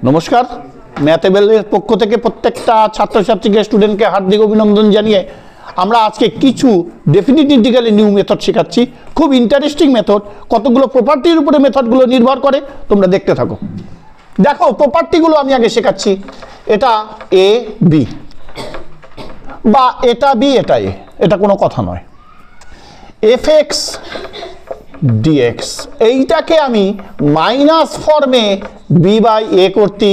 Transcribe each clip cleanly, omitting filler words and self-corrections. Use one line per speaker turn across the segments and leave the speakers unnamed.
নমস্কার, ম্যাথেবেলের পক্ষ থেকে প্রত্যেকটা ছাত্রছাত্রীকে স্টুডেন্টকে হার্দিক অভিনন্দন জানিয়ে আমরা আজকে কিছু ডেফিনিট ইন্টিগ্রালের নিউ মেথড শেখাচ্ছি। খুব ইন্টারেস্টিং মেথড, কতগুলো প্রপার্টির উপরে মেথডগুলো নির্ভর করে, তোমরা দেখতে থাকো। দেখো প্রপার্টিগুলো আমি আগে শেখাচ্ছি। এটা এ বি বা এটা বি এটা এ, এটা কোনো কথা নয়। এফ এক্স ডিএক্স এইটাকে আমি মাইনাস ফর্মে বি বাই এ করতি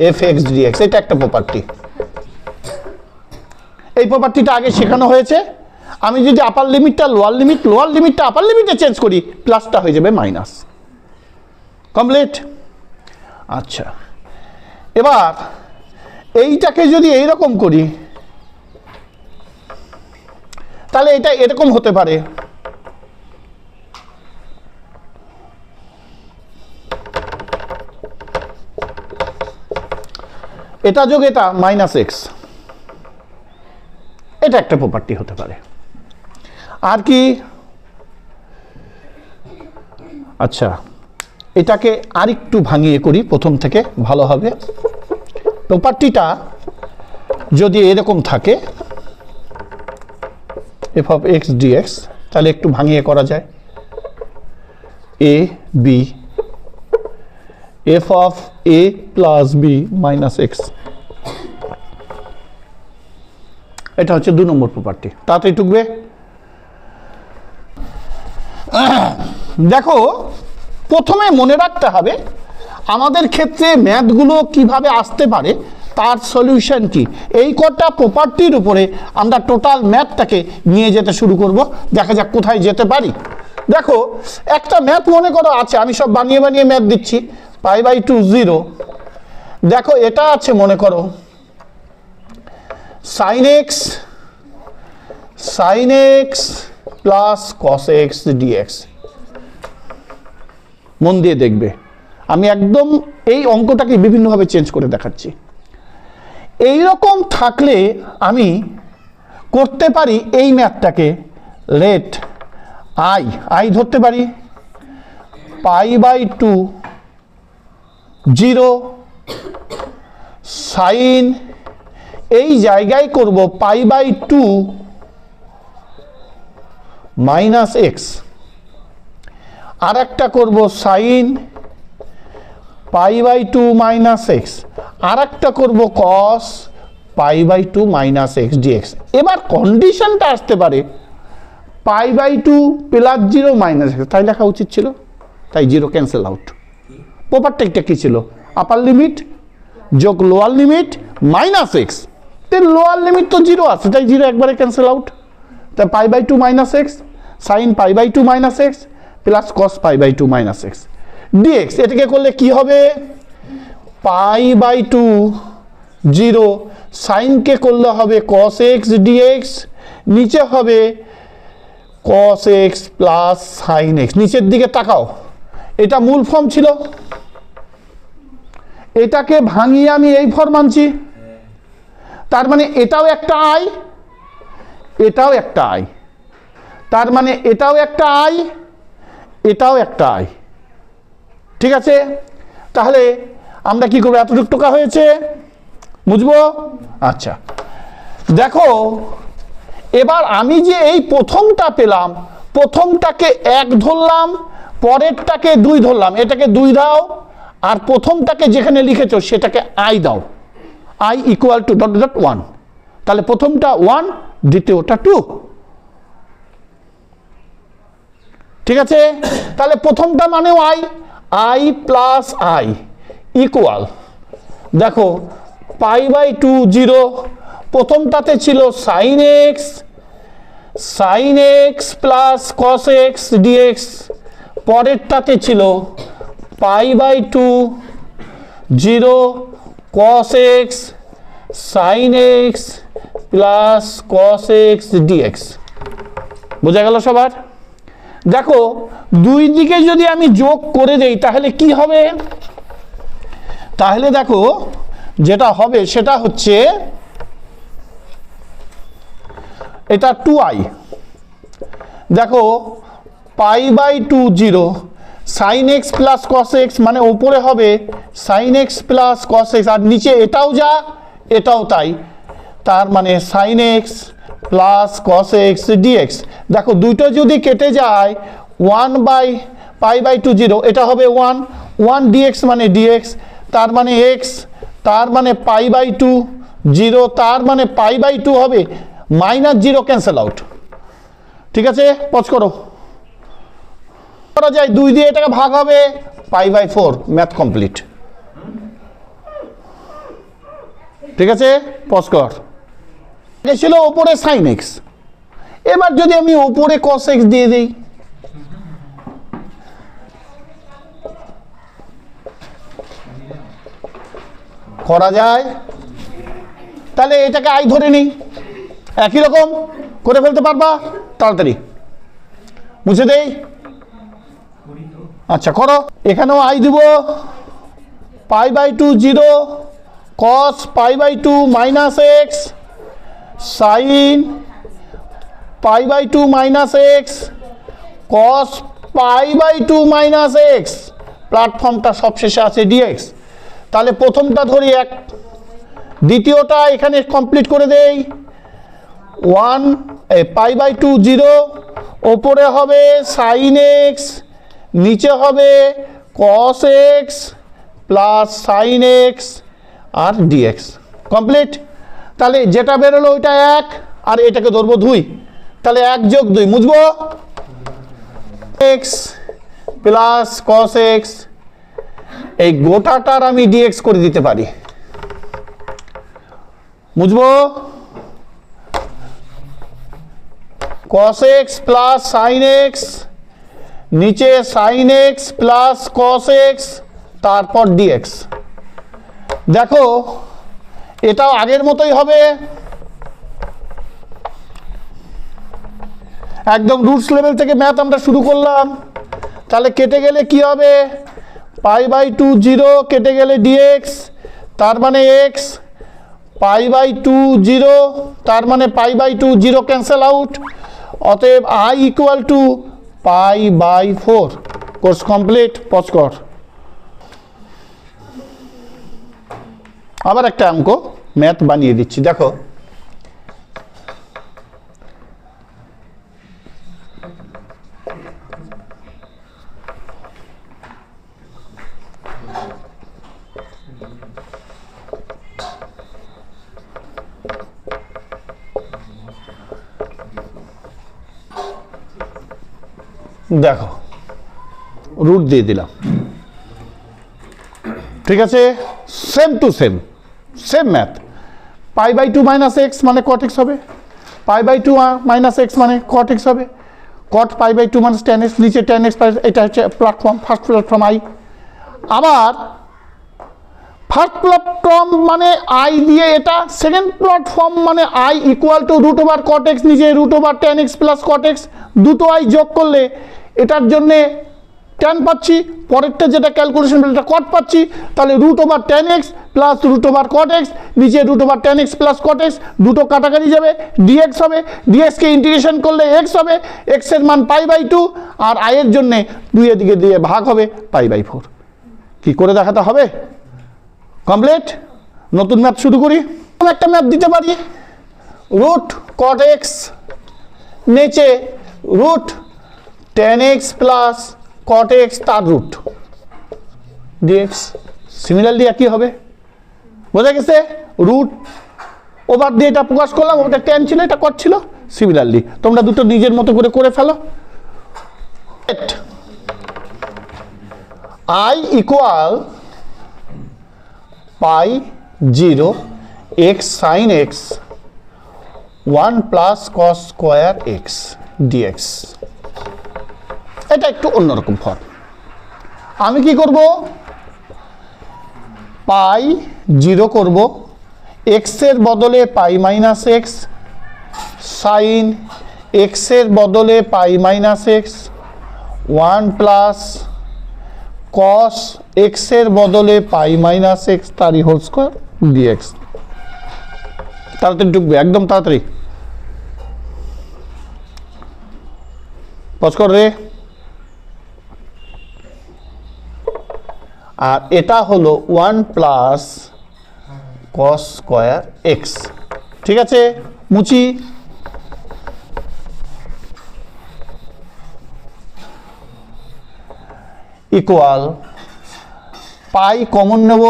এফ এক্স ডিএক্স, এটা একটা প্রপার্টি। এই প্রপার্টিটা আগে শেখানো হয়েছে। আমি যদি আপার লিমিটটা লোয়ার লিমিটটা আপার লিমিটে চেঞ্জ করি, প্লাসটা হয়ে যাবে মাইনাস। কমপ্লিট। আচ্ছা, এবার এইটাকে যদি এইরকম করি তাহলে এটা এরকম হতে পারে। এটা যোগ এটা মাইনাস এক্স, এটা একটা প্রপার্টি হতে পারে। আর কি? আচ্ছা, এটাকে আরেকটু ভাঙিয়ে করি প্রথম থেকে, ভালো হবে। প্রপার্টিটা যদি এরকম থাকে এফ অফ এক্স ডিএক্স, তাহলে একটু ভাঙিয়ে করা যায়। A b f of a plus b minus x, এটা হচ্ছে 2 নম্বর প্রপার্টি। তাড়াতাড়ি টুকবে। দেখো, প্রথমে মনে রাখতে হবে আমাদের ক্ষেত্রে ম্যাথগুলো কিভাবে আসতে পারে, তার সলিউশন কি। এই কটা প্রপার্টির উপরে আমরা টোটাল ম্যাথটাকে নিয়ে যেতে শুরু করব। দেখা যাক কোথায় যেতে পারি। দেখো, একটা ম্যাথ মনে করো আছে, আমি সব বানিয়ে বানিয়ে ম্যাথ দিচ্ছি। Pi by 2 0। দেখো এটা আছে মনে করো sine x plus cos x dx. মন দিয়ে দেখবে, আমি একদম এই অঙ্কটাকে বিভিন্নভাবে চেঞ্জ করে দেখাচ্ছি। এই রকম থাকলে আমি করতে পারি এই ম্যাথটাকে লেট আই ধরতে পারি। পাই বাই 2 0 সাইন, এই জায়গায় করব পাই বাই 2 মাইনাস এক্স। আর একটা করবো sine pi by 2 minus x. আর একটা করবো cos pi by 2 minus x dx. এবার কন্ডিশনটা আসতে পারে pi by 2 plus 0 minus x, তাই লেখা উচিত ছিল, তাই 0 ক্যান্সেল আউট। প্রপার্টিটা কি ছিল? আপার লিমিট যোগ lower limit minus x. Lower limit তো 0 আছে, তাই 0 একবারে ক্যান্সেল আউট। তাই pi by 2 minus x sine pi by 2 minus x plus cos pi by 2 minus x dx. এটাকে করলে কি হবে? পাই বাই 2 0 সাইনকে করলে হবে কস এক্স ডিএক্স, নিচে হবে cos x plus sine x. নিচের দিকে তাকাও, এটা মূল ফর্ম ছিল, এটাকে ভাঙিয়ে আমি এই ফর্ম আনছি। তার মানে এটাও একটা আই, এটাও একটা আই, তার মানে এটাও একটা আই, এটাও একটা আই। ঠিক আছে, তাহলে আমরা কি করবো? এতটুকু টোকা হয়েছে, বুঝবো? আচ্ছা, দেখো এবার আমি যে এই প্রথমটা পেলাম, প্রথমটাকে 1 ধরলাম, পরেরটাকে 2 ধরলাম। এটাকে 2 দাও, আর প্রথমটাকে যেখানে লিখেছো সেটাকে আই দাও। I equal two dot dot 1। তাহলে প্রথমটা 1, দ্বিতীয়টা 2। ঠিক আছে, তাহলে প্রথমটা মানে আই প্লাস আই ইকুয়াল, দেখো পাই বাই 2 0, প্রথমটাতে ছিল sine x plus cos x dx, পরেরটাতে ছিল pi by 2 0 cos x sine x plus cos x dx. বোঝা গেল সবার? দেখো, দুই দিকে যদি আমি যোগ করে দেই তাহলে কি হবে? তাহলে দেখো যেটা হবে সেটা হচ্ছে এটা 2i। দেখো pi by 2 0, sine x plus cos x মানে ওপরে হবে sine x plus cos x, আর নিচে এটাও যা এটাও তাই, তার মানে sine x plus cos x dx. দেখো দুটো যদি কেটে যায় 1/π/2 0, এটা হবে 1 ডিএক্স মানে ডিএক্স, তার মানে এক্স, তার মানে π/2 0, তার মানে π/2 হবে, -0 ক্যান্সেল আউট। ঠিক আছে, পজ করো। করা যায় 2 দিয়ে এটাকে ভাগ হবে π/4, ম্যাথ কমপ্লিট। ঠিক আছে, পজ কর। ছিল ওপরে সাইন এক্স, এবার যদি আমি ওপরে কস এক্স দিয়ে দিই, করা যায়, তাহলে এটাকে আই ধরে নিই, একই রকম করে ফেলতে পারবা, তাড়াতাড়ি মুছে দেই। আচ্ছা করো, এখানেও আই দিব, π/2 0 cos π/2 minus x sine π/2 minus x cos π/2 minus x, প্ল্যাটফর্মটা সবশেষে আছে ডিএক্স। তাহলে প্রথমটা ধরি 1, দ্বিতীয়টা এখানে কমপ্লিট করে দেই, π/2 0, ওপরে হবে সাইন এক্স, নিচে হবে cos x plus sine x আর ডিএক্স, কমপ্লিট। তাহলে যেটা বেরোলো ওইটা 1, আর এটাকে ধরবো 2, তাহলে 1 + 2 মুছবো, এক্স প্লাস cos এক্স, এই গোটাটার আমি ডিএক্স করে দিতে পারি, মুছবো, cos x plus sine x, নিচে sine x plus cos x, তারপর ডিএক্স। দেখো এটাও আগের মতোই হবে, একদম রুটস লেভেল থেকে ম্যাথ আমরা শুরু করলাম। তাহলে কেটে গেলে কি হবে, π/2 0 কেটে গেলে ডিএক্স, তার মানে এক্স, π/2 0, তার মানে π/2 0 ক্যান্সেল আউট, অতএব I equal to π/4। Course complete, pause কর। আবার একটা অঙ্ক ম্যাথ বানিয়ে দিচ্ছি, দেখো দেখো রুট দিয়ে দিলাম, ঠিক আছে, same to same math. π/2 minus x মানে cot x হবে, π/2 মাইনাস এক্স মানে cot x হবে, cot π/2 মাইনাস tan x, নিচে tan x, এটা হচ্ছে প্ল্যাটফর্ম, ফার্স্ট প্ল্যাটফর্ম আই। আবার ফার্স্ট প্ল্যাটফর্ম মানে আই দিয়ে এটা, সেকেন্ড প্ল্যাটফর্ম মানে I equal to √cot x, নিচে √tan x plus cot x, দুটো আই যোগ করলে এটার জন্যে tan পাচ্ছি, পরেরটা যেটা ক্যালকুলেশন এটা cot পাচ্ছি, তাহলে √tan x plus √cot x, নিচে √tan x plus cot x, দুটো কাটাকাটি যাবে, dx হবে, dx কে ইন্টিগ্রেশন করলে x হবে, x এর মান π/2, আর i এর জন্যে 2 এর দিকে দিয়ে ভাগ হবে π/4। কি করে দেখাতে হবে, কমপ্লিট। নতুন ম্যাথ শুরু করি, একটা ম্যাথ দিতে পারি, √cot x নিচে √tan x plus cot x তার রুট dx, সিমিলারলি একই হবে, বোঝা গেছে। রুট ওভার দিয়ে এটা প্রকাশ করলাম, ওটা tan ছিল, এটা cot ছিল, সিমিলারলি তোমরা দুটো নিজের মতো করে ফেলো। i equal π0 x sin x 1 plus cos square x dx, এটা একটু অন্যরকম ফর্ম। আমি কি করব, π0 করব, x এর বদলে π মাইনাস এক্স, সাইন x এর বদলে π minus x, 1 plus cos x এর বদলে π মাইনাস এক্স তারই হোল স্কোয়ার dx। তাড়াতাড়ি ঢুকবে, একদম তাড়াতাড়ি, পজ কর রে। আর এটা হলো 1 প্লাস কস স্কোয়ার এক্স। ঠিক আছে, মুছি। ইকুয়াল পাই কমন নেব,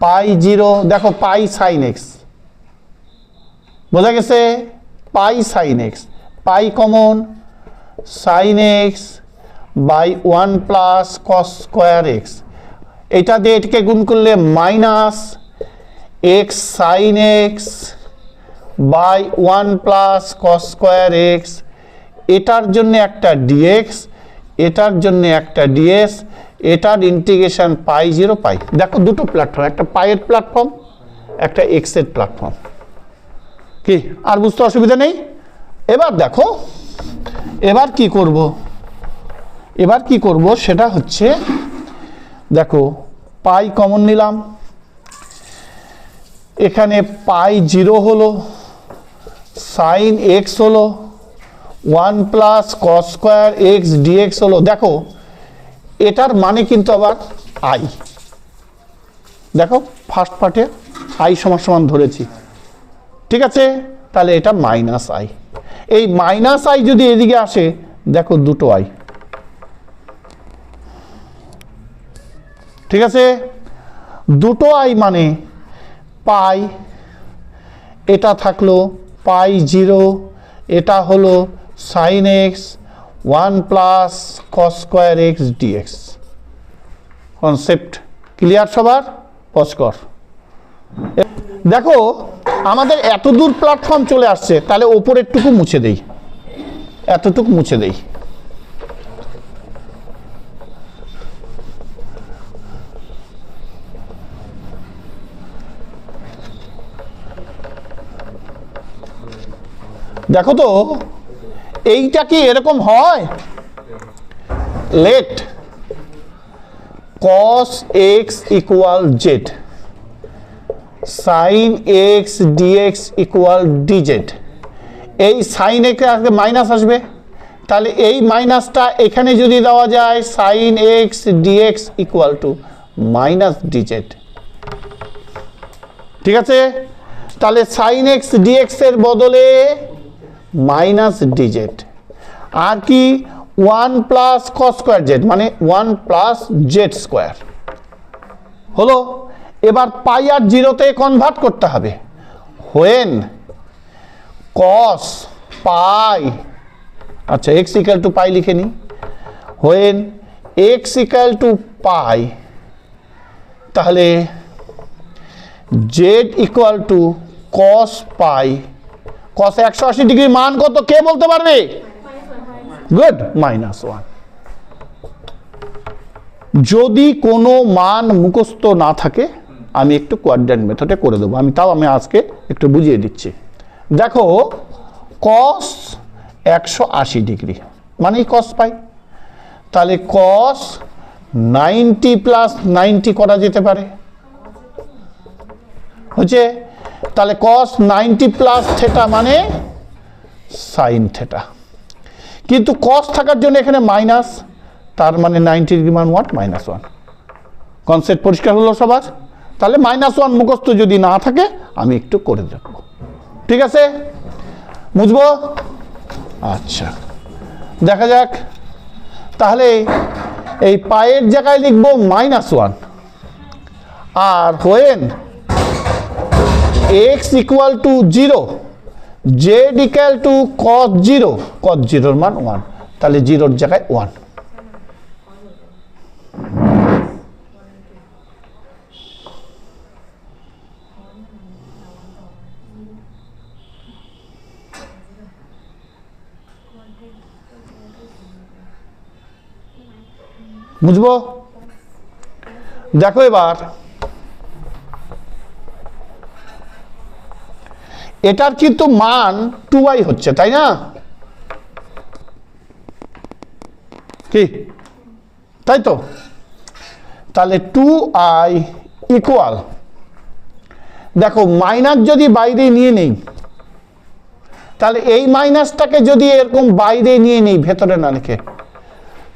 পাই 0, দেখো পাই সাইন এক্স, বোঝা গেছে? Pi sine x, pi common, sine x by 1 plus cos square x. এটা দিয়ে এটাকে গুণ করলে minus x sine x by 1 plus cos square x. এটার জন্য একটা ডিএক্স, এটার জন্য একটা ডিএস, এটার ইন্টিগ্রেশন পাই 0 পাই। দেখো দুটো প্ল্যাটফর্ম, একটা পাইয়ের প্ল্যাটফর্ম, একটা এক্সের প্ল্যাটফর্ম। কি আর বুঝতে অসুবিধা নেই? এবার দেখো এবার কি করব, এবার কি করব সেটা হচ্ছে, দেখো পাই কমন নিলাম, এখানে পাই 0 হলো, সাইন এক্স হলো, 1 plus cos square x dx হলো। দেখো এটার মানে কিন্তু আবার আই, দেখো ফার্স্ট পার্টে আই সমান সমান ধরেছি। ঠিক আছে, তাহলে এটা মাইনাস আই। এই মাইনাস আই যদি এদিকে আসে, দেখো দুটো আই। ঠিক আছে, দুটো আই মানে পাই, এটা থাকলো পাই 0, এটা হলো sine x 1 plus cos square x dx. Concept clear সবার? পজ কর। দেখো আমাদের এত দূর প্ল্যাটফর্ম চলে আসছে, তাহলে ওপরেরটুকু মুছে দেই, এতটুকু মুছে দেই। দেখো তো এইটা কি এরকম হয়? Let cos x equal Z, sine x dx equal dz. এই সাইন এক্স আসবে, মাইনাস আসবে, তাহলে এই মাইনাসটা এখানে যদি দেওয়া যায়, sine x dx equal to minus dz. ঠিক আছে, তাহলে সাইন এক্স ডিএক্স এর বদলে মাইনাস ডিজেড। আর কি 1 প্লাস কস স্কোয়ার জেড, মানে 1 প্লাস জেড স্কোয়ার হলো। এবার পাই আর 0-তে কনভার্ট করতে হবে। হোয়েন কস পাই, আচ্ছা এক্স ইকুয়াল টু পাই লিখে নিই। হোয়েন এক্স ইকুয়াল টু পাই, তাহলে Z equal to cos pi. Cos 180 degree মান কত কে বলতে পারবে? গুড, -1। যদি কোনো মান মুখস্থ না থাকে, আমি একটু কোয়াড্র্যান্ট মেথডে করে দেবো, আমি আজকে একটু বুঝিয়ে দিচ্ছি। দেখো কস 180 ডিগ্রি মানেই কস পাই, তাহলে কস 90 প্লাস 90 করা যেতে পারে, হচ্ছে। তাহলে কস 90 প্লাস থেটা মানে সাইন থেটা, কিন্তু কস থাকার জন্য এখানে মাইনাস, তার মানে 90 ডিগ্রি মান হোয়াট? -1। কনসেপ্ট পরিষ্কার হলো সবার? তাহলে -1 মুখস্থ যদি না থাকে, আমি একটু করে দেব। ঠিক আছে, বুঝবো? আচ্ছা দেখা যাক। তাহলে এই পায়ের জায়গায় লিখবো -1, আর when x equal to 0, z equal to cos 0, cos 0 মান 1, তাহলে 0-র জায়গায় 1। বুঝবো? দেখো এবার এটার কিন্তু মান 2i হচ্ছে, তাই না? কি তাই তো? তাহলে 2i ইকুয়াল, দেখো মাইনাস যদি বাইরে নিয়ে নেই, তাহলে এই মাইনাসটাকে যদি এরকম বাইরে নিয়ে নেই, ভেতরে না লিখে,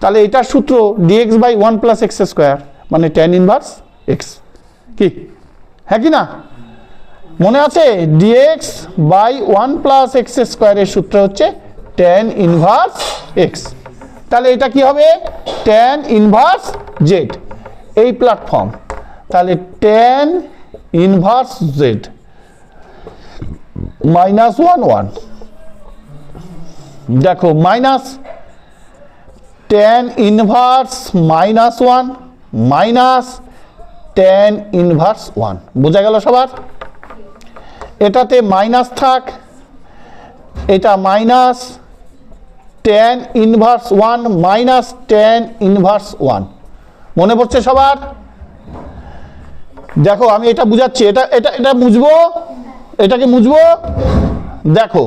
তাহলে এটার সূত্র dx by 1 plus x square মানে ট্যান ইনভার্স এক্স, কি হ্যাঁ কি না? মনে আছে ডিএক্স বাই 1 প্লাস এক্স স্কোয়ারের সূত্র হচ্ছে ট্যান ইনভার্স এক্স। তাহলে এটা কি হবে? ট্যান ইনভার্স জেড, এই প্ল্যাটফর্ম। তাহলে ট্যান ইনভার্স জেড মাইনাস 1 দেখো minus tan inverse minus 1 minus tan inverse 1, বোঝা গেল সবার? এটাতে মাইনাস থাক, এটা minus tan inverse 1 minus tan inverse 1, মনে পড়ছে সবার? দেখো আমি এটা বুঝাচ্ছি, এটা এটা এটা মুছবো, এটাকে মুছবো। দেখো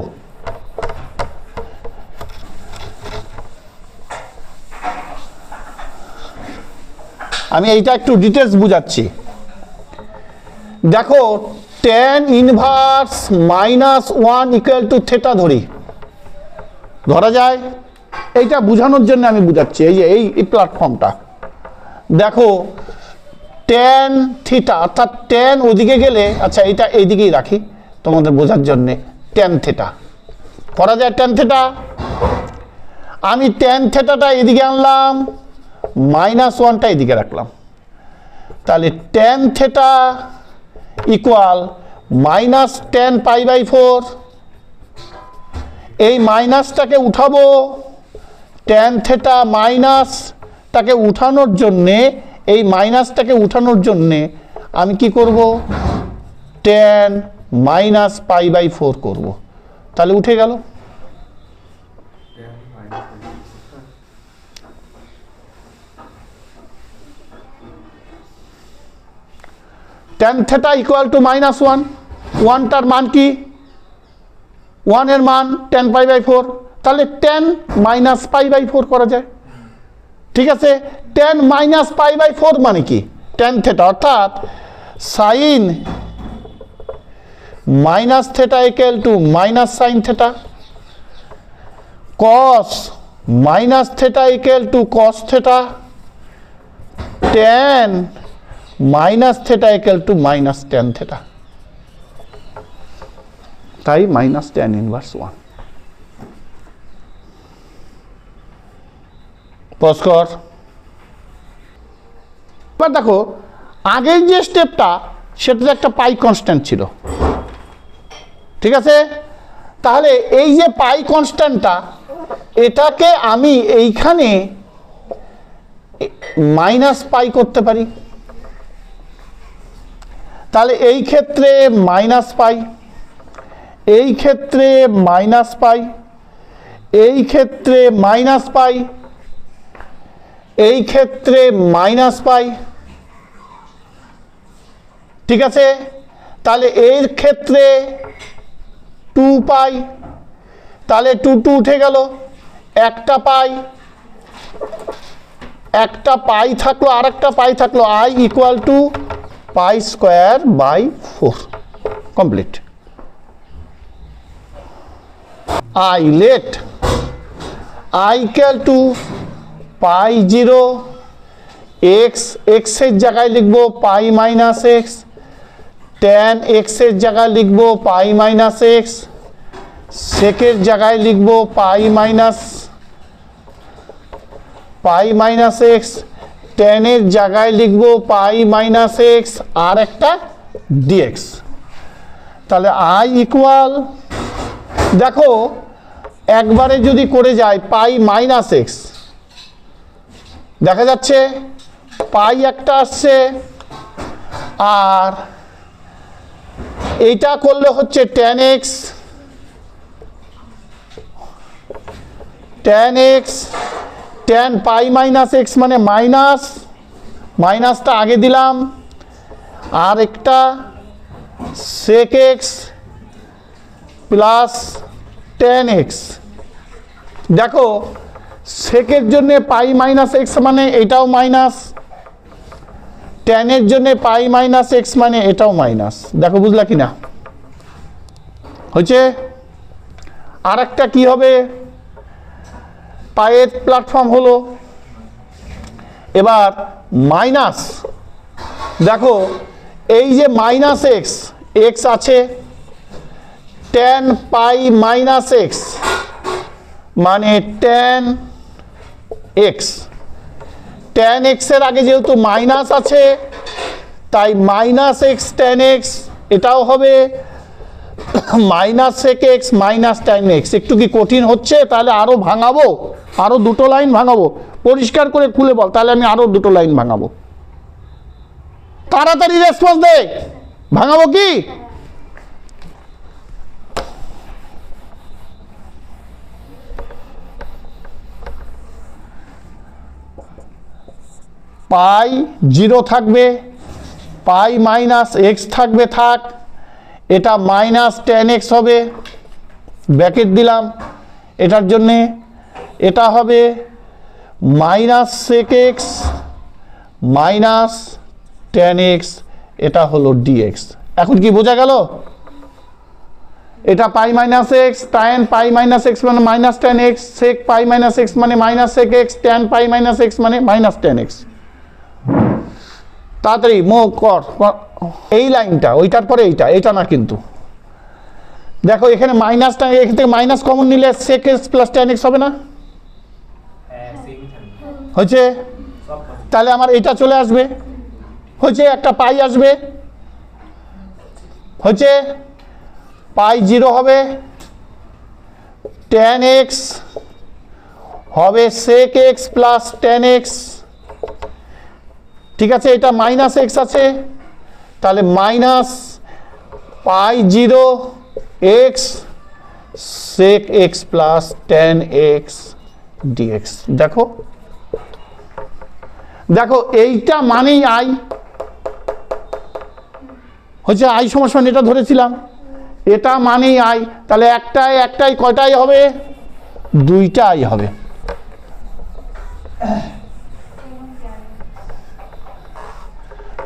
আমি এইটা একটু ডিটেলস বুঝাচ্ছি। দেখো tan inverse minus 1 equal two theta ধরা যায়। এইটা বোঝানোর জন্য আমি বুঝাচ্ছি, এই যে এই প্ল্যাটফর্মটা দেখো ট্যান থিটা, অর্থাৎ ট্যান ওদিকে গেলে, আচ্ছা এটা এইদিকেই রাখি তোমাদের বোঝার জন্যে, ট্যান থেটা করা যায়। ট্যান থেটা আমি ট্যান থেটাটা এদিকে আনলাম, মাইনাস 1টা এদিকে রাখলাম, তাহলে tan theta equal minus tan pi by 4। এই মাইনাসটাকে উঠাবো, ট্যান থেটা মাইনাসটাকে উঠানোর জন্যে, এই মাইনাসটাকে উঠানোর জন্যে আমি কি করব? ট্যান মাইনাস পাই বাই 4 করব, তাহলে উঠে গেল। Tan theta equal to minus 1, 1টার মান কি? 1 এর মান ট্যান পাই বাই 4, তাহলে ট্যান মাইনাস পাই বাই 4 করা যায়। ঠিক আছে, ট্যান মাইনাস পাই বাই 4 মানে কি? ট্যান থেটা, অর্থাৎ sine minus theta equal to minus sine theta, cos minus theta equal to cos theta, tan minus theta equal to minus tan theta, তাই minus tan inverse 1। পস্কর এবার দেখো আগের যে স্টেপটা সেটাতে একটা পাই কনস্ট্যান্ট ছিল, ঠিক আছে? তাহলে এই যে পাই কনস্ট্যান্টটা, এটাকে আমি এইখানে মাইনাস পাই করতে পারি, তাহলে এই ক্ষেত্রে মাইনাস পাই, এই ক্ষেত্রে মাইনাস পাই, এই ক্ষেত্রে মাইনাস পাই, এই ক্ষেত্রে মাইনাস পাই, ঠিক আছে? তাহলে এর ক্ষেত্রে 2 পাই, তাহলে 2 উঠে গেল, একটা পাই, একটা পাই থাকলো, আর একটা পাই থাকলো, i equal to pi square by 4, complete. i let i equal to pi 0, x এর জায়গায় লিখবো pi minus x, tan x এর জায়গায় লিখবো পাই মাইনাস এক্স, সেকের জায়গায় লিখবো পাই মাইনাস এক্স, ট্যানের জায়গায় লিখবো পাই মাইনাস এক্স, আর একটা ডিএক্স। তাহলে i ইকুয়াল, দেখো একবারে যদি করে যায় পাই মাইনাস এক্স, দেখা যাচ্ছে পাই একটা আসছে, আর এইটা করলে হচ্ছে tan x, tan pi minus x মানে মাইনাস, মাইনাসটা আগে দিলাম, আর একটা sec x plus tan x. দেখো সেকের জন্য পাই মাইনাস এক্স মানে এটাও মাইনাস, ট্যানের জন্য পাই মাইনাস এক্স মানে এটাও মাইনাস। দেখো বুঝলা কিনা? হয়েছে? আর একটা কি হবে? পায়ের প্ল্যাটফর্ম হলো এবার মাইনাস, দেখো এই যে মাইনাস এক্স, এক্স আছে, tan পাই মাইনাস এক্স মানে tan এক্স, tan এক্স এর আগে যেহেতু মাইনাস আছে তাই মাইনাস এক্স tan এক্স, এটাও হবে minus sec x minus tan x. একটু কি কঠিন হচ্ছে? তাহলে আরো ভাঙাবো, আরো দুটো লাইন ভাঙাবো, পরিষ্কার করে খুলে বল, তাহলে আমি আরো দুটো লাইন ভাঙাবো। তাড়াতাড়ি রেসপন্স দে, ভাঙাবো কি? পাই জিরো থাকবে, পাই মাইনাস এক্স থাকবে, থাক, এটা মাইনাস tan এক্স হবে, ব্র্যাকেট দিলাম এটার জন্যে, এটা হবে minus sec x minus tan x, এটা হলো dx। এখন কি বোঝা গেল? এটা pi minus x, tan pi minus x মানে minus tan x, sec pi minus x মানে minus sec x, tan pi minus x মানে মাইনাস tan এক্স। তাড়াতাড়ি মুভ কর, এই লাইনটা ওইটার পরে এইটা, এটা না কিন্তু। দেখো এখানে মাইনাসটা, এখান থেকে মাইনাস কমন নিলে sec x plus tan x হবে না? হয়েছে? তাহলে আমার এটা চলে আসবে, হয়েছে, একটা পাই আসবে, হয়েছে, পাই জিরো হবে, tan এক্স হবে sec x plus tan x, ঠিক আছে, এটা মাইনাস এক্স আছে, তাহলে minus pi zero x sec x plus tan x dx. দেখো দেখো এইটা মানেই আই, হচ্ছে আই সমান এটা ধরেছিলাম, এটা মানেই আই, তাহলে একটাই একটাই কয়টাই হবে? দুইটা আই হবে।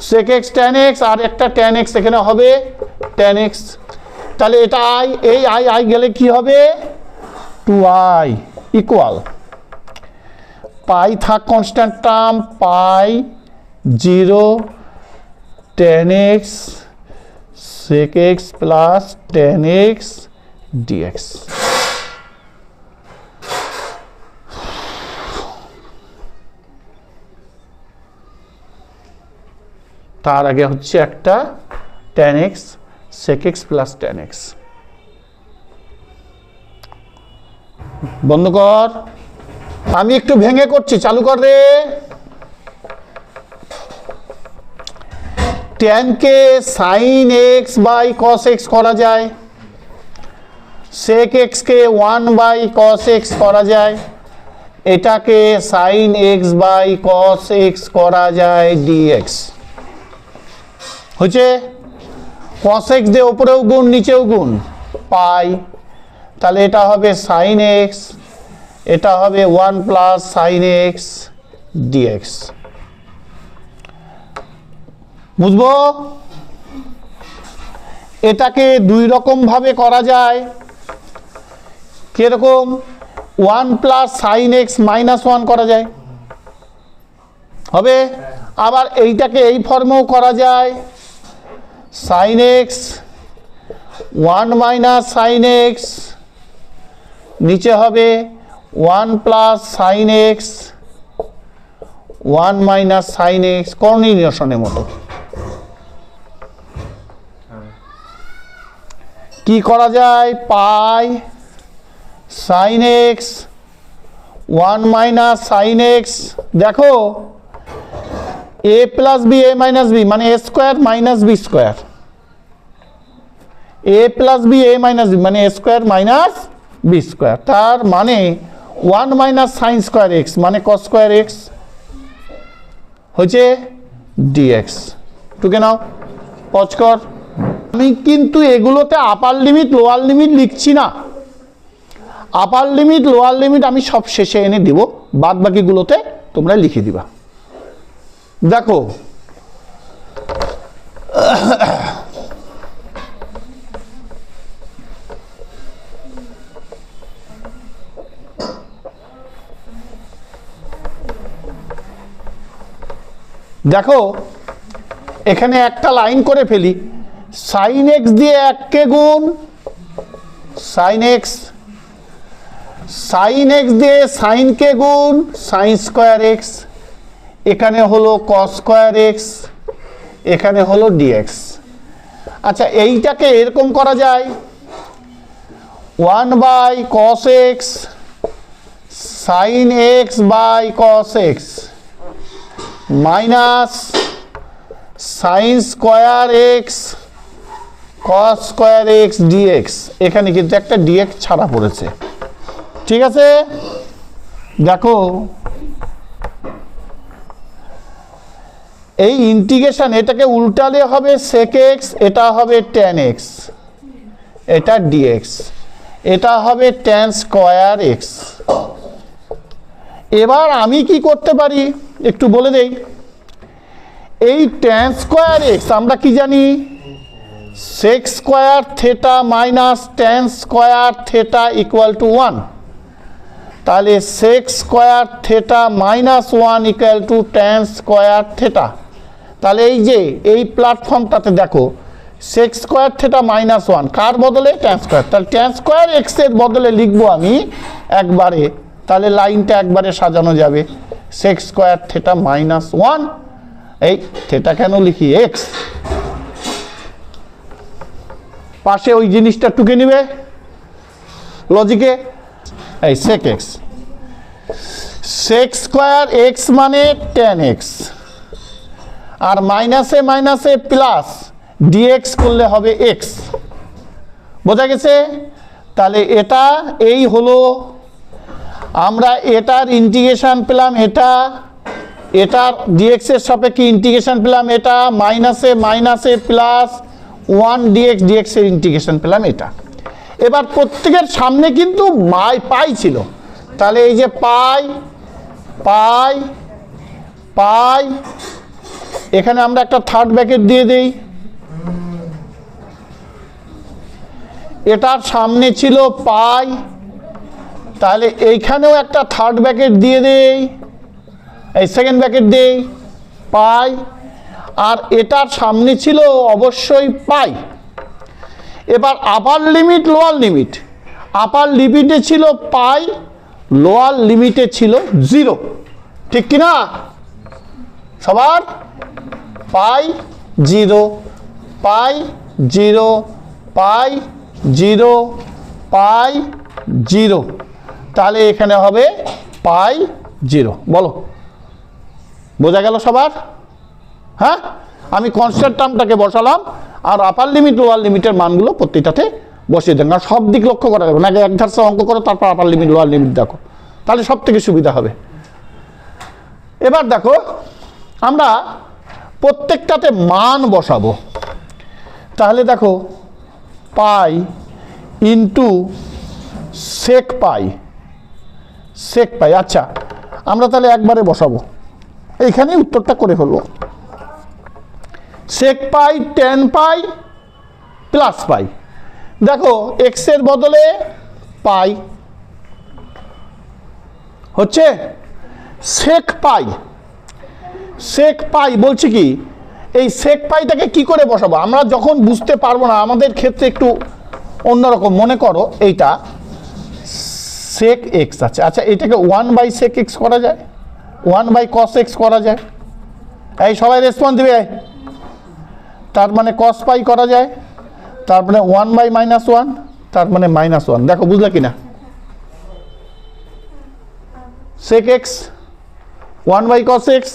সেক এক্স tan এক্স আর একটা tan এক্স এখানে হবে tan এক্স, তাহলে এটা আই, এই আই আই গেলে কি হবে? 2i ইকুয়াল পাই থাক constant term, pi zero tan x sec x plus tan x dx. তার আগে হচ্ছে একটা tan x sec x plus tan x. বন্ধ কর, আমি একটু ভেঙে করছি, চালু কর রে। tan কে sin x বাই cos x করা যায়, sec x কে 1 বাই cos x করা যায়, এটাকে sin x বাই cos x করা যায় dx। হচ্ছে cos x দিয়ে উপরেও গুণ নিচেও গুণ পাই, তাহলে এটা হবে sin x, এটা হবে 1 প্লাস sin x dx। বুঝবো? এটাকে দুই রকম ভাবে করা যায়, কিরকম? 1 প্লাস sin x মাইনাস 1 করা যায়, হবে। আবার এইটাকে এই ফর্মেও করা যায়, sin x 1 minus sin x, নিচে হবে 1 plus sin x 1 minus sin x, কর্ণী নিরসনের মতো। কি করা যায়? পাই sin x 1 minus sin x, দেখো a plus B a minus B মানে a square minus B square, a plus B a minus B মানে a square minus B square, তার মানে 1 মাইনাস সাইন স্কোয়ার এক্স মানে cos square X হচ্ছে DX. টুকে নাও, pause কর। আমি কিন্তু এগুলোতে আপার লিমিট লোয়ার লিমিট লিখছি না, আপার লিমিট লোয়ার লিমিট আমি সব শেষে এনে দিব, বাদ বাকিগুলোতে তোমরা লিখে দিবা। দেখো দেখো এখানে একটা লাইন করে ফেলি, সাইন এক্স দিয়ে 1কে গুণ, সাইন এক্স, সাইন এক্স দিয়ে সাইনকে গুণ, সাইন স্কোয়ার এক্স, এখানে হলো কস স্কোয়ার এক্স, এখানে হলো ডিএক্স। আচ্ছা এইটাকে এরকম করা যায়, 1 by cos x sine x by cos x minus sine square x cos square x dx. এখানে কিন্তু একটা ডিএক্স ছাড়া পড়েছে, ঠিক আছে? দেখো এই ইন্টিগ্রেশন, এটাকে উল্টালে হবে সেক এক্স, এটা হবে ট্যান এক্স, এটা ডিএক্স, এটা হবে ট্যান স্কোয়ার এক্স। এবার আমি কি করতে পারি একটু বলে দেই, এই ট্যান স্কোয়ার এক্স আমরা কি জানি, sec square theta minus tan square theta equal to 1, তাহলে sec square theta minus 1 equal to tan square theta. তাহলে এই যে এই প্ল্যাটফর্মটাতে দেখো সেক স্কোয়ার থেটা মাইনাস 1 কার বদলে, ট্যান স্কোয়ার, তাহলে ট্যান স্কোয়ার এক্স এর বদলে লিখবো আমি একবারে, তাহলে লাইনটা একবারে সাজানো যাবে, সেক স্কোয়ার থেটা মাইনাস 1, এই থেটা কেন লিখি এক্স, পাশে ওই জিনিসটা টুকে নিবে লজিকে, এই sec x, sec square x মানে ট্যান এক্স, আর মাইনাসে মাইনাসে প্লাস ডিএক্স করলে হবে এক্স, বোঝা গেছে? তাহলে এটা এই হলো, আমরা এটার ইন্টিগ্রেশন পেলাম, এটা এটার ডিএক্স এর সাপেক্ষে ইন্টিগ্রেশন পেলাম, এটা মাইনাসে মাইনাসে প্লাস 1 ডিএক্স, ডিএক্স এর ইন্টিগ্রেশন পেলাম এটা। এবার প্রত্যেকের সামনে কিন্তু পাই ছিল, তাহলে এই যে পাই পাই পাই, এখানে আমরা একটা থার্ড ব্র্যাকেট দিয়ে দেই, এটার সামনে ছিল পাই, তাহলে এইখানেও একটা থার্ড ব্র্যাকেট দিয়ে দেই, এই সেকেন্ড ব্র্যাকেট দেই পাই, আর এটার সামনে ছিল অবশ্যই পাই। এবার আপার লিমিট লোয়ার লিমিট, আপার লিমিটে ছিল পাই, লোয়ার লিমিটে ছিল 0, ঠিক কিনা সবার? পাই 0 পাই 0 পাই 0 পাই 0, তাহলে এখানে হবে পাই 0, বলো বোঝা গেল সবার? হ্যাঁ, আমি কনস্ট্যান্ট টার্মটাকে বসালাম আর আপার লিমিট লোয়ার লিমিটের মানগুলো প্রত্যেকটাতে বসিয়ে দেন, আর সব দিক লক্ষ্য করা যাবে না, আগে এক ধারসা অঙ্ক করো তারপর আপার লিমিট লোয়ার লিমিট দেখো, তাহলে সব থেকে সুবিধা হবে। এবার দেখো আমরা প্রত্যেকটাতে মান বসাবো, তাহলে দেখো পাই ইন্টু সেক পাই, সেক পাই। আচ্ছা আমরা তাহলে একবারে বসাবো, এইখানে উত্তরটা করে ফেলবো, সেক পাই ট্যান পাই প্লাস পাই। দেখো এক্স এর বদলে পাই হচ্ছে সেক পাই, সেক পাই বলছি কি, এই সেক পাইটাকে কি করে বসাবো আমরা যখন বুঝতে পারবো না, আমাদের ক্ষেত্রে একটু অন্যরকম মনে করো, এইটা সেক এক্স আছে, আচ্ছা এটাকে 1 বাই সেক এক্স করা যায়, 1 বাই কস এক্স করা যায়, এই সবাই রেসপন্স দিবে, তার মানে কস পাই করা যায়, তার মানে 1 বাই মাইনাস 1, তার মানে মাইনাস 1, দেখো বুঝলে কিনা, sec x 1 by cos x,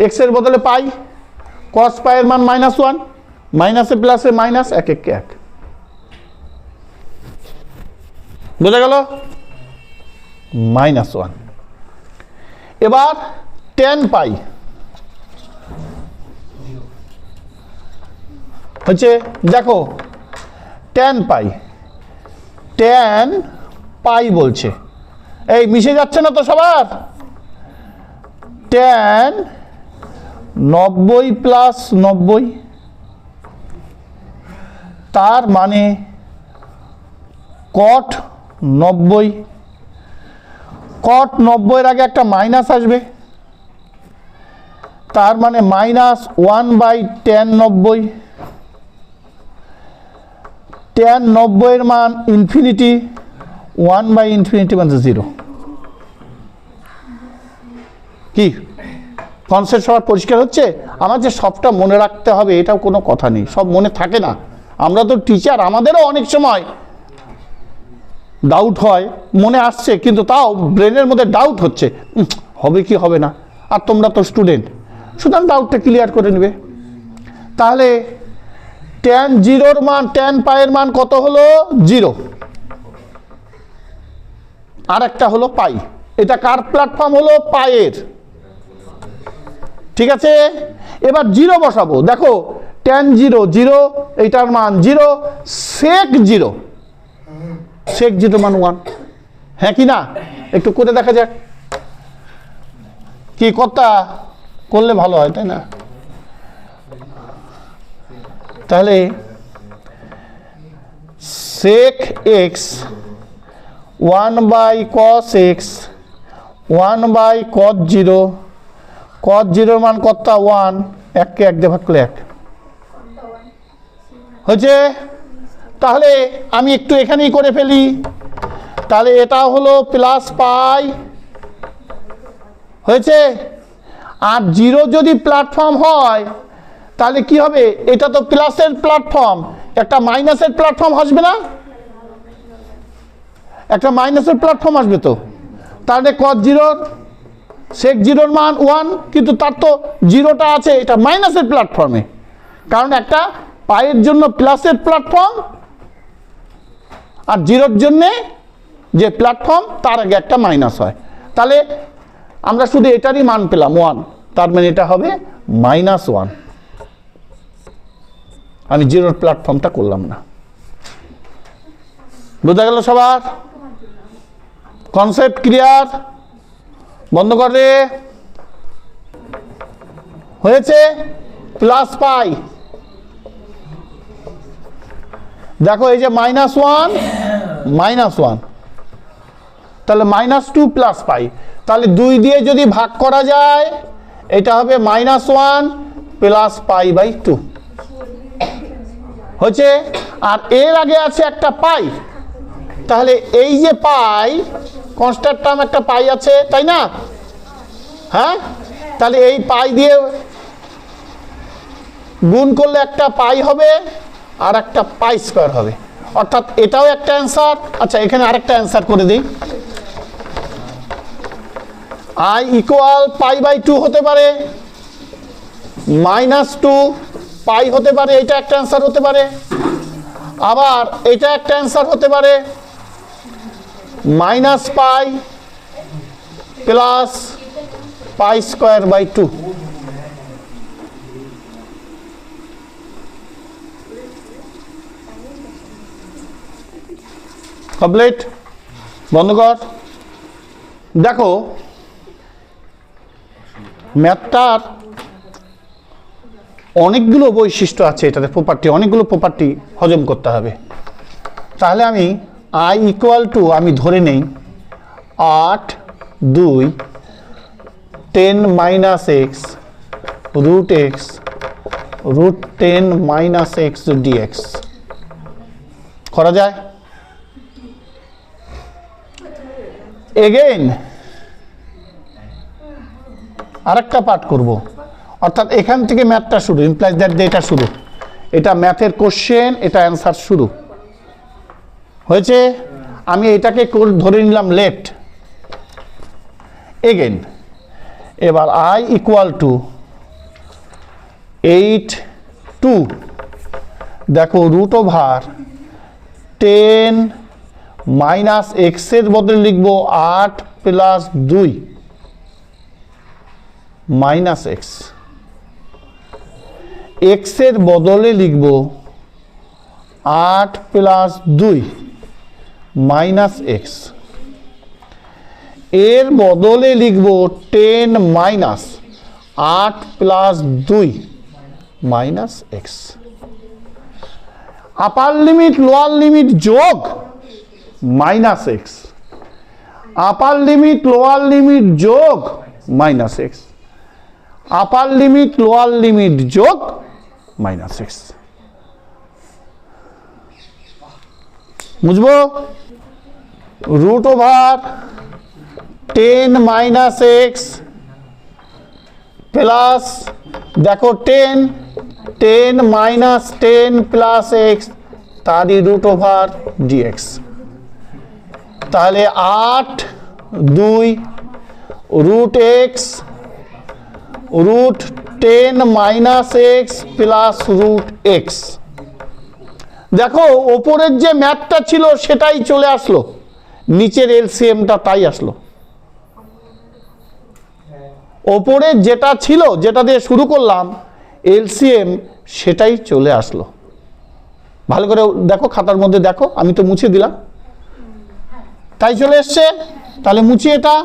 x এর বদলে পাই, কস পাইয়ের মান -1, মাইনাসে প্লাসে মাইনাস, এক এক এক, বোঝা গেল? -1। এবার ট্যান পাই হচ্ছে, দেখো ট্যান পাই, ট্যান পাই বলছে, এই মিশে যাচ্ছে না তো সবার, ট্যান 90 প্লাস 90, তার মানে কট 90, কট 90 এর আগে একটা মাইনাস আসবে, তার মানে -1/tan90, tan90 মান ইনফিনিটি, 1/∞ মানে 0। কি কনসেপ্ট সবার পরিষ্কার হচ্ছে? আমার যে সবটা মনে রাখতে হবে এটাও কোনো কথা নেই, সব মনে থাকে না। আমরা তো টিচার, আমাদেরও অনেক সময় ডাউট হয়, মনে আসছে কিন্তু তাও ব্রেনের মধ্যে ডাউট হচ্ছে, হবে কি হবে না। আর তোমরা তো স্টুডেন্ট, সুতরাং ডাউটটা ক্লিয়ার করে নেবে। তাহলে tan0 মান, tan পাইয়ের মান কত হলো? 0। আর একটা হলো পাই। এটা কার প্ল্যাটফর্ম হলো? পাইয়ের। ঠিক আছে, এবার 0 বসাবো। দেখো tan0 0, এইটার মান 0, sec0, sec0 মান 1। হ্যাঁ কি না? একটু করে দেখা যাক কি কথা করলে ভালো হয়, তাই না? তাহলে sec x 1/cos x 1/cos 0, cos 0 মান কত? 1, 1 কে 1 দিয়ে ভাগ করলে 1 হয়েছে। তাহলে আমি একটু এখানেই করে ফেলি। তাহলে এটা হলো প্লাস পাই, হয়েছে। আর 0 যদি প্ল্যাটফর্ম হয় তাহলে কি হবে? এটা তো প্লাসের প্ল্যাটফর্ম, একটা মাইনাসের প্ল্যাটফর্ম আসবে না? একটা মাইনাসের প্ল্যাটফর্ম আসবে তো। তাহলে cos 0 sec 0 মান 1, কিন্তু তার তো 0টা আছে, এটা মাইনাসের প্ল্যাটফর্মে, কারণ একটা পাইয়ের জন্য প্লাসের প্ল্যাটফর্ম আর 0-র জন্যে যে প্ল্যাটফর্ম তার আগে একটা মাইনাস হয়। তাহলে আমরা শুধু এটারই মান পেলাম 1, তার মানে এটা হবে -1। আমি 0-র প্ল্যাটফর্মটা করলাম না। বোঝা গেল সবার? Concept clear? বন্ধ করে হয়েছে। প্লাস পাই, দেখো এই যে -1 -1, তাহলে -2 প্লাস পাই। তাহলে 2 দিয়ে যদি ভাগ করা যায় এটা হবে -1 প্লাস π/2 হচ্ছে। আর এর আগে আছে একটা পাই, তাহলে এই যে পাই কনস্ট্যান্ট টার্ম একটা পাই আছে, তাই না? হ্যাঁ, তাহলে এই পাই দিয়ে গুণ করলে একটা পাই হবে আর একটা পাই স্কয়ার হবে, অর্থাৎ এটাও একটা অ্যান্সার। আচ্ছা, এখানে আরেকটা অ্যান্সার করে দিই। i ইকুয়াল π/2 হতে পারে, -2 পাই হতে পারে, এটা একটা অ্যান্সার হতে পারে। আবার এটা একটা অ্যান্সার হতে পারে, -পাই প্লাস π²/2। কমপ্লিট? বন্ধ কর। দেখো ম্যাথটার অনেকগুলো বৈশিষ্ট্য আছে, এটাতে প্রপার্টি, অনেকগুলো প্রপার্টি হজম করতে হবে। তাহলে আমি i ইকুয়াল টু, আমি ধরে নেই 8, 2, 10 - x √x √10 - x dx করা যায়। এগেইন আরেকটা পার্ট করব, অর্থাৎ এখান থেকে ম্যাথটা শুরু, ইমপ্লাইজ দ্যাট এটা শুরু, এটা ম্যাথের কোশ্চেন, এটা অ্যান্সার শুরু হয়েছে। আমি এটাকে ধরে নিলাম লেফট। এগেইন এবার i ইকুয়াল টু 8, 2, দেখো √10 - x এর বদলে লিখবো 8 প্লাস 2 - x, x এর বদলে লিখবো 8 প্লাস 2 - x, এর বদলে লিখবো 10 - 8 plus 2 - x। Upper limit lower limit যোগ -x, upper limit lower limit যোগ -x। Upper limit lower limit যোগ মাইনাস এক্স। বুঝবো? Root over 10 minus x plus, দেখো 10 মাইনাস 10 প্লাস এক্স, তারই রুট ওভার ডিএক্স। তাহলে 8 2 root x root 10 minus x plus root x. দেখো ওপরের যে ম্যাথটা ছিল সেটাই চলে আসলো, নিচের এলসিএমটা তাই আসলো। ওপরে যেটা ছিল, যেটা দিয়ে শুরু করলাম এলসিএম, সেটাই চলে আসলো। ভালো করে দেখো, খাতার মধ্যে দেখো, আমি তো মুছে দিলাম, তাই চলে এসছে। তাহলে মুছি এটা।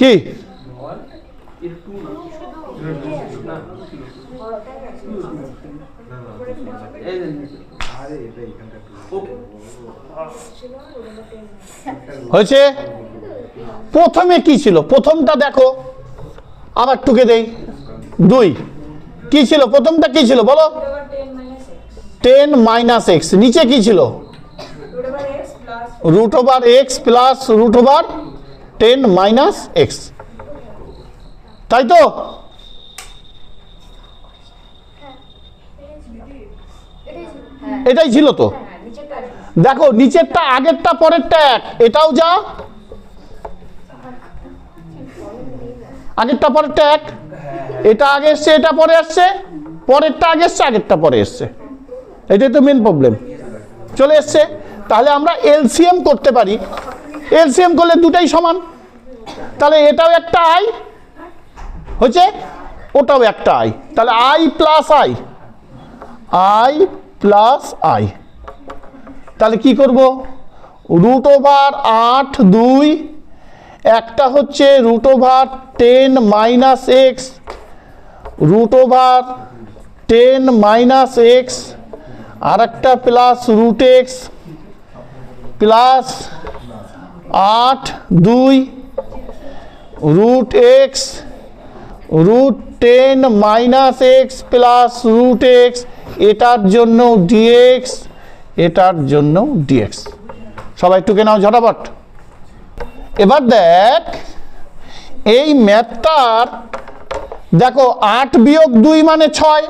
কি হয়েছে? প্রথমে কি ছিল? প্রথমটা দেখো, আবার টুকে দেই। 2 কি ছিল? প্রথমটা কি ছিল বলো? 10 মাইনাস এক্স। নিচে কি ছিল? Root over x plus root over 10 minus x, তাই তো? এটাই ছিল তো। দেখো নিচেরটা আগেরটা পরেরটা এক, এটাও যা, আগেরটা পরেরটা এক, এটা আগে এসছে এটা পরে আসছে, পরেরটা আগে এসছে আগেরটা পরে এসছে, এটাই তো মেন প্রবলেম, চলে এসছে। তাহলে আমরা এলসিএম করতে পারি। এলসিএম করলে দুটাই সমান, তাহলে এটাও একটা আই হচ্ছে, ওটাও একটা আই, তাহলে I plus I, I plus I. তাহলে কি করব? রুট ওভার 8 2, একটা হচ্ছে root over 10 minus x, root over 10 minus x, আর একটা plus root x plus 8 2 root x root 10 minus x plus root x, এটার জন্য ডিএক্স, এটার জন্য ডিএক্স। সবাই টুকে নাও ঝটাপট। এবার দেখ এই ম্যাথটার, দেখো 8 বিয়োগ 2 মানে 6,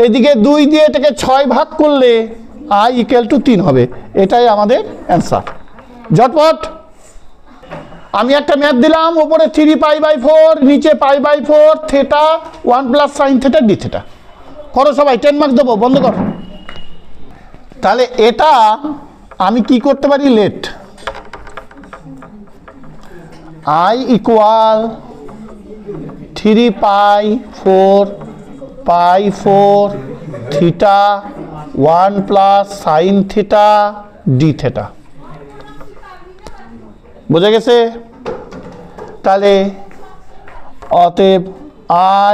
এদিকে 2 দিয়ে এটাকে 6 ভাগ করলে i ইকুয়াল টু 3 হবে। এটাই আমাদের অ্যান্সার। ঝটপট আমি একটা ম্যাথ দিলাম, উপরে 3π/4, নিচে π/4, theta 1 plus sine theta d theta. করো সবাই, 10 মার্কস দেবো, বন্ধ কর। তাহলে এটা আমি কি করতে পারি? Let i equal 3π/4 theta 1 plus sine theta d theta. বোঝা গেছে? তাহলে অতএব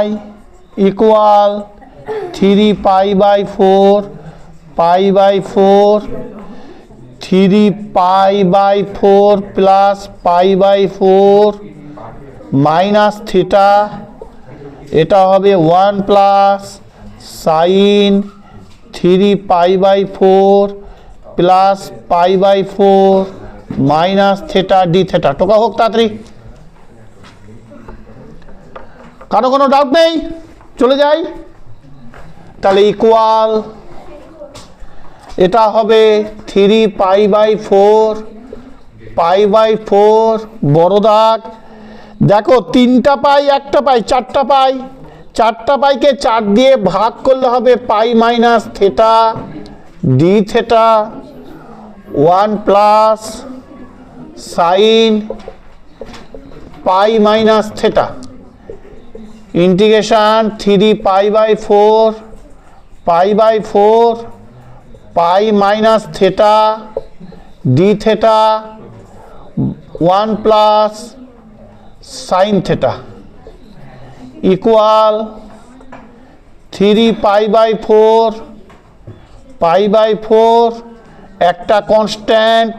i equal 3π/4 3π/4 plus π/4 minus theta, এটা হবে 1 plus sine 3π/4 plus π/4 minus theta d theta. টোকা হোক তাড়াতাড়ি, কারো কোনো ডাউট নেই? চলে যাই। তাহলে ইকুয়াল এটা হবে 3π/4 π/4 বড় দাগ। দেখো 3টা পাই, একটা পাই, 4টা পাই, 4টা পাইকে 4 দিয়ে ভাগ করলে হবে pi minus theta d theta 1 plus sine pi minus theta integration 3π/4 pi minus theta d theta 1 plus sine theta equal 3π/4 একটা constant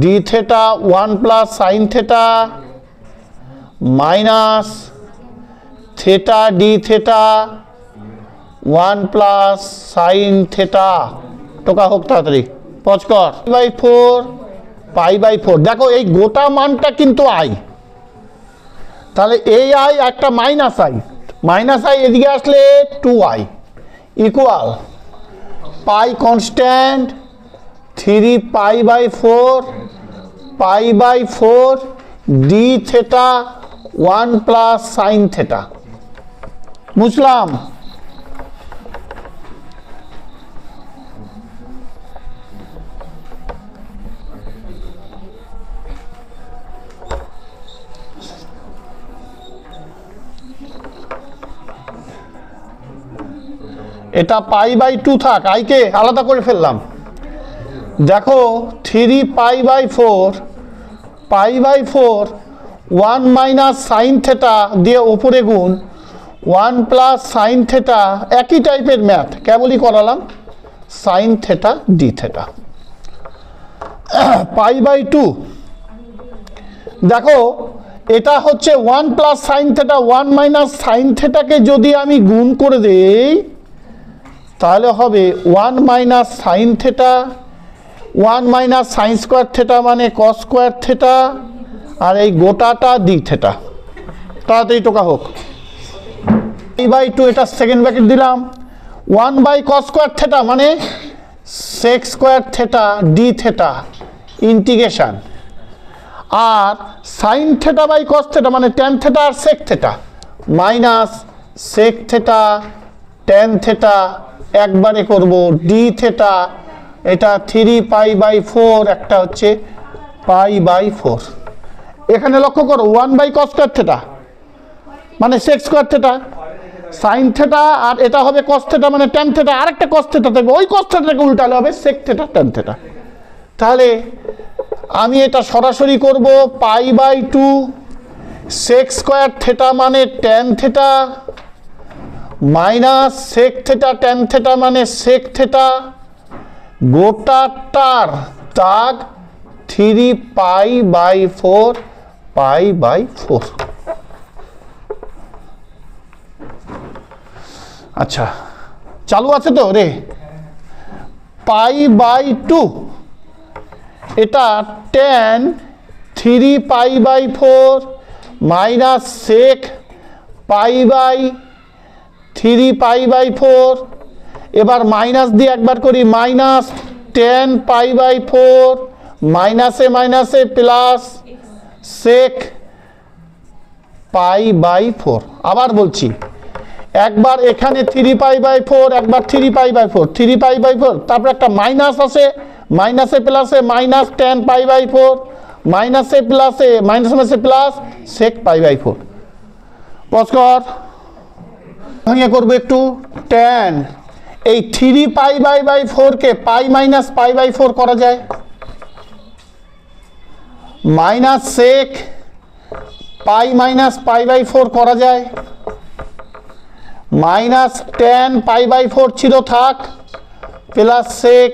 d theta 1 plus sine theta minus theta d theta 1 plus sine theta. টোকা হোক তাড়াতাড়ি পচকর। π/4 দেখো এই গোটা মানটা কিন্তু I, তাহলে এই আই একটা মাইনাস আই এদিকে আসলে 2i equal pi constant 3π/4 d theta 1 plus sine theta. বুঝলাম? এটা π/2 থাক, আইকে আলাদা করে ফেললাম। দেখো 3π/4 1 মাইনাস সাইন থেটা দিয়ে ওপরে গুণ 1 প্লাস সাইন থেটা, একই টাইপের ম্যাথ, কেবলই করালাম সাইন থেটা ডি থেটা। π/2 দেখো এটা হচ্ছে 1 plus sine theta 1 minus sine থেটাকে যদি আমি গুণ করে দেই তাহলে হবে 1 minus sine theta 1 minus sine square theta মানে কস স্কোয়ার থেটা, আর এই গোটাটা ডি থেটা। তাড়াতাড়ি টোকা হোক। π/2 এটা সেকেন্ড ব্র্যাকেট দিলাম, 1/cos স্কোয়ার থেটা মানে sec square theta d theta integration, আর sine theta by cos theta মানে ট্যান থেটা আর sec theta minus sec theta tan theta একবারে করব ডি থেটা, এটা 3π/4 একটা হচ্ছে π/4। এখানে লক্ষ্য করো 1/cos স্কোয়ার থেটা মানে sec square theta sine theta, আর এটা হবে কস থেটা মানে ট্যান থেটা, আরেকটা কস থেটা থাকবে, ওই কস থেটাকে উল্টালে হবে সেক থেটা ট্যান থেটা। তাহলে আমি এটা সরাসরি করব π/2 সেক স্কোয়ার থেটা মানে tan theta minus sec theta tan theta মানে সেক থেটা, গোটাটার দাগ 3π/4 π/4। আচ্ছা চালু আছে তো রে? π/2 এটা ট্যান 3π/4 মাইনাস সেক π/3π/4, এবার মাইনাস দিয়ে একবার করি মাইনাস ট্যান π/4 মাইনাসে মাইনাসে প্লাস সেক π/4। আবার বলছি, একবার এখানে 3π/4 একবার 3π/4 3π/4, তারপর একটা মাইনাস আছে, মাইনাসে প্লাসে মাইনাস ট্যান π/4 মাইনাসে প্লাসে মাইনাসে প্লাস সেক π/4। পস্কর ভাঙিয়ে করবো একটু। ট্যান এই 3π/4 কে পাই মাইনাস π/4 করা যায়, মাইনাস সেক পাই মাইনাস π/4 করা যায়, মাইনাস ট্যান π/4 ছিল থাক, প্লাস সেক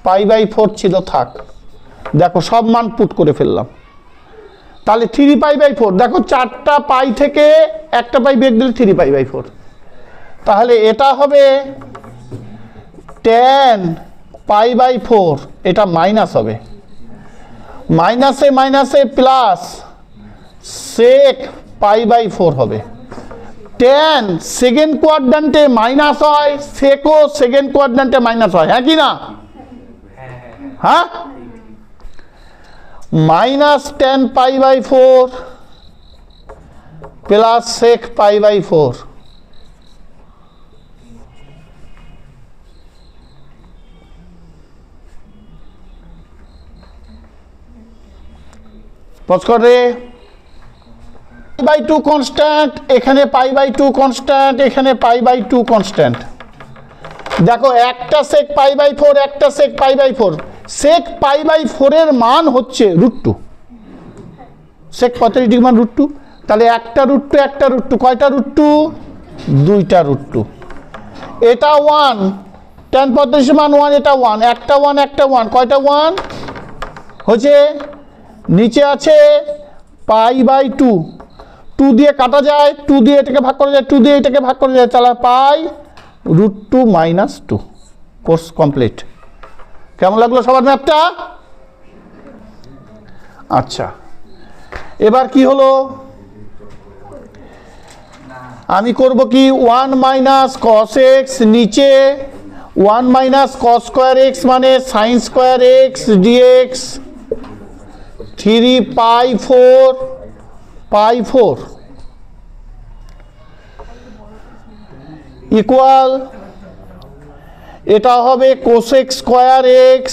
π/4 ছিল থাক। দেখো সব মান পুট করে ফেললাম। তাহলে 3π/4 দেখো 4টা পাই থেকে একটা পাই বিয়োগ দিলে 3π/4, তাহলে এটা হবে ট্যান π/4, এটা মাইনাস হবে, মাইনাসে মাইনাসে প্লাস সেক π/4 হবে। ট্যান সেকেন্ড কোয়াড্রান্টে মাইনাস হয়, সেকও সেকেন্ড কোয়াড্রান্টে মাইনাস হয়, হ্যাঁ কি না? হ্যাঁ, মাইনাস ট্যান π/4 প্লাস সেক π/4। পস্করে π/2 কনস্ট্যান্ট, এখানে π/2 কনস্ট্যান্ট, এখানে π/2 কনস্ট্যান্ট। দেখো একটা সেক π/4 একটা সেক π/4, সেক π/4 এর মান হচ্ছে √2, সেক 45 ডিগ্রি মান √2, তাহলে একটা রুট টু একটা রুট টু, কয়টা রুট টু? দুইটা রুট টু। এটা 1, tan 45 মান 1, এটা 1, একটা 1 একটা 1, কয়টা 1 হচ্ছে? নিচে আছে π/2, 2 দিয়ে কাটা যায়, 2 দিয়ে এটাকে ভাগ করা যায়, 2 দিয়ে এটাকে ভাগ করা যায়, তাহলে π√2 - 2। Course complete. কেমন লাগলো সবার ম্যাপটা? আচ্ছা, এবার কি হলো? আমি করব কি 1 - cos x, নিচে 1 - cos স্কয়ার x মানে sin square x dx 3π4 equal, এটা হবে cosec স্কয়ার x,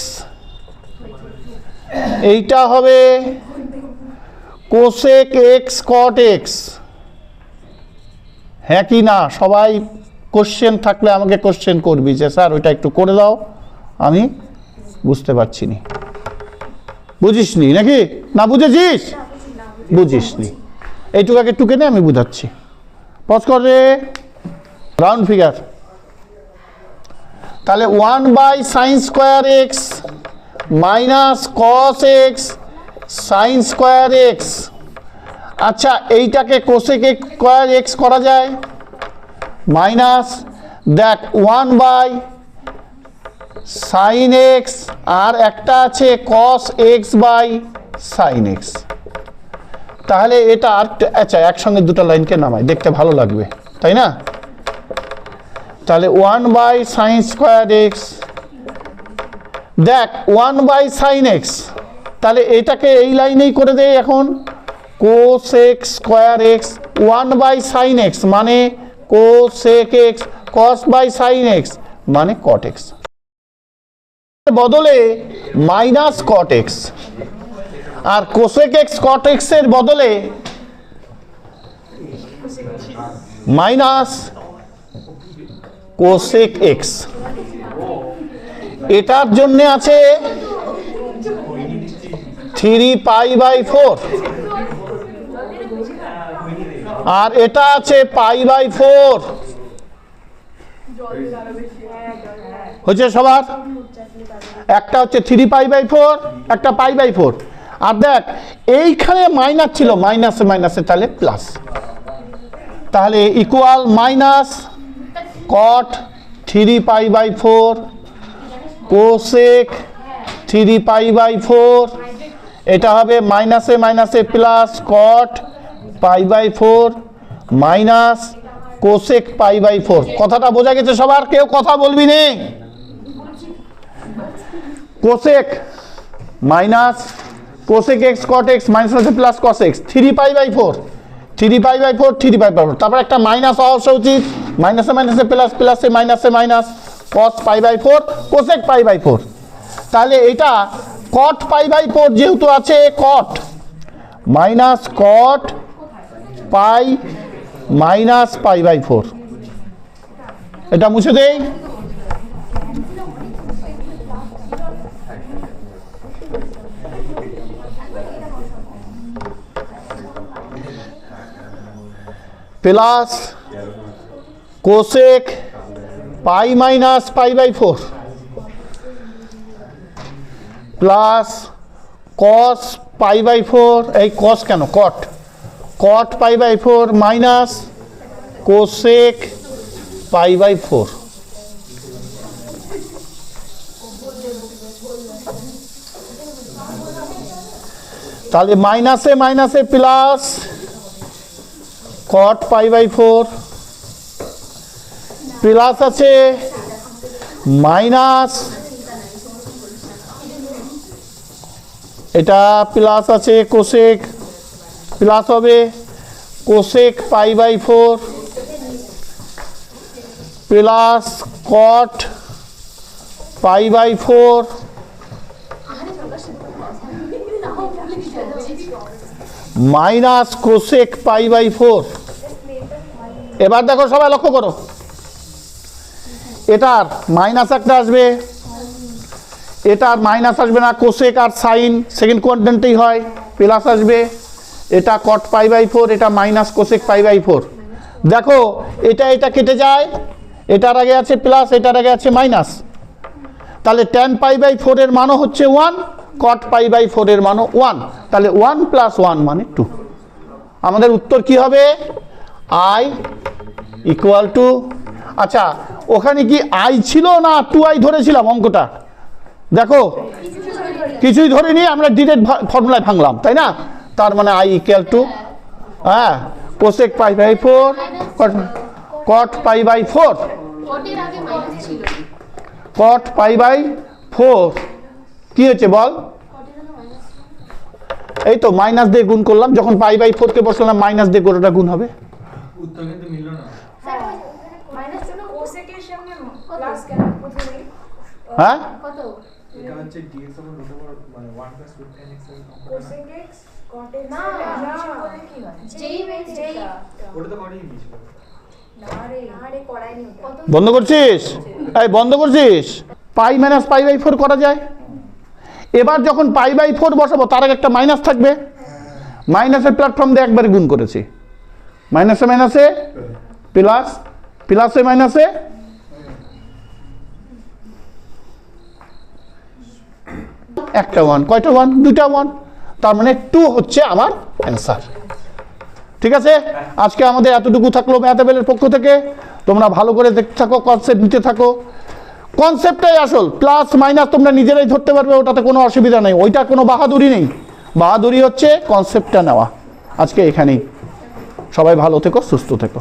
এইটা হবে cosec x cot x। হ্যাঁ কি না? সবাই কোশ্চেন থাকলে আমাকে কোশ্চেন করবি যে স্যার ওইটা একটু করে দাও, আমি বুঝতে পারছি নি। বুঝিসনি নাকি? না বুঝেছিস? বুঝিসনি, এইটুকু আগে টুকে নে, আমি বুঝাচ্ছি। পজ কর রে, রাউন্ড ফিগার। তাহলে 1/sin square x minus cos x sin square x। আচ্ছা, এইটাকে cosec x স্কয়ার x করা যায়, মাইনাস দেখ 1/sin x, আর একটা আছে cos x/sin x। তাহলে এটা আর, আচ্ছা একসঙ্গে দুটো লাইনকে নামাই, দেখতে ভালো লাগবে তাই না? তাহলে 1/sin স্কয়ার x, দেখ 1/sin x, তাহলে এটাকে এই লাইনেই করে দেয় এখন, cosec square x 1/sin x মানে cosec x, cos/sin x মানে cot x, বদলে মাইনাস cot x, আর cosec x cot x এর বদলে মাইনাস cosec x। এটার জন্য আছে 3π/4, আর এটা আছে π/4। হচ্ছে সবার? একটা হচ্ছে 3π/4, একটা π/4। আর দেখ এইখানে মাইনাস ছিল, মাইনাসে মাইনাসে তাহলে প্লাস, তাহলে ইকুয়াল মাইনাস cot 3π/4 cosec 3π/4, এটা হবে মাইনাসে মাইনাসে প্লাস cot π/4 মাইনাস cosec π/4। কথাটা বোঝা গেছে সবার? কেউ কথা বলবি নে? cosec minus cosec x cot x minus আছে প্লাস cos x 3π/4, 3π/4 3π/4, তারপর একটা মাইনাস হওয়া উচিত, মাইনাসে মাইনাসে প্লাস, প্লাসে মাইনাসে মাইনাস, cos π/4 cosec π/4। তাহলে এটা cot π/4 যেহেতু আছে, cot মাইনাস cot পাই মাইনাস π/4, এটা মুছে দেই। প্লাস cosec পাই মাইনাস π/4 প্লাস cos π/4, এই cos কেন, cot π/4 মাইনাস cosec π/4। তাহলে মাইনাসে মাইনাসে প্লাস cot π/4 প্লাস আছে মাইনাস, এটা প্লাস আছে cosec, প্লাস হবে cosec π/4 plus cot π/4 minus cosec π/4। এবার দেখো সবাই লক্ষ্য করো, এটার মাইনাস একটা আসবে, এটার মাইনাস আসবে না, cosec আর sin সেকেন্ড কোয়াড্রেন্টেই হয়, প্লাস আসবে, এটা কট পাই বাই 4, এটা মাইনাস কোসেক পাই বাই 4। দেখো এটা কেটে যায়, এটার আগে আছে প্লাস, এটার আগে আছে মাইনাস, তাহলে ট্যান পাই বাই 4 এর মানও হচ্ছে 1, কট পাই বাই 4 এর মানও 1, তাহলে 1 প্লাস 1 মানে 2। আমাদের উত্তর কি হবে? আই ইকুয়াল টু, আচ্ছা ওখানে কি আই ছিল না 2i ধরেছিলাম অঙ্কটা? দেখো কিছুই ধরিনি, আমরা ডিরেক্ট ফর্মুলায় ভাঙলাম, তাই না? তার মানে আই ইকুয়াল টু, হ্যাঁ, cosec pi by 4 cot pi by 4, cot pi by 4 কি হচ্ছে বল? এই তো মাইনাস দিয়ে গুণ করলাম, যখন পাই বাই 4 কে বসালাম মাইনাস দিয়ে গোটাটা গুণ হবে।
উত্তর কিন্তু মিলল না।
মাইনাস জন্য কোসেকের সামনে প্লাস কেন প্রথমে?
হ্যাঁ
কত?
এটা হচ্ছে dx over root over মানে 1 plus root n x এর অঙ্কটা।
কোসেক x cot x
না
না
বলে কি হয়?
যেই বেস যেই
ওটা তো করেই নিয়েছিল।
না রে করাইনি ওটা।
বন্ধ করছিস? এই বন্ধ করছিস? পাই মাইনাস পাই বাই 4 করা যায়। এবার যখন পাই বাই 4 বসাবো তার আগে একটা মাইনাস থাকবে, মাইনাসের প্ল্যাটফর্ম দিয়ে একবারে গুণ করেছি, মাইনাসে মাইনাসে প্লাস, প্লাসে মাইনাসে একটা 1, কয়টা 1? দুইটা 1, তার মানে 2 হচ্ছে আমার অ্যান্সার। ঠিক আছে, আজকে আমাদের এতটুকু থাকলো ম্যাথেবেলের পক্ষ থেকে। তোমরা ভালো করে দেখতে থাকো, কনসেপ্ট নিতে থাকো, কনসেপ্টটাই আসল, প্লাস মাইনাস তোমরা নিজেরাই ধরতে পারবে, ওটাতে কোনো অসুবিধা নেই, ওইটা কোনো বাহাদুরি নেই, বাহাদুরি হচ্ছে কনসেপ্টটা নেওয়া। আজকে এখানেই, সবাই ভালো থেকো, সুস্থ থেকো।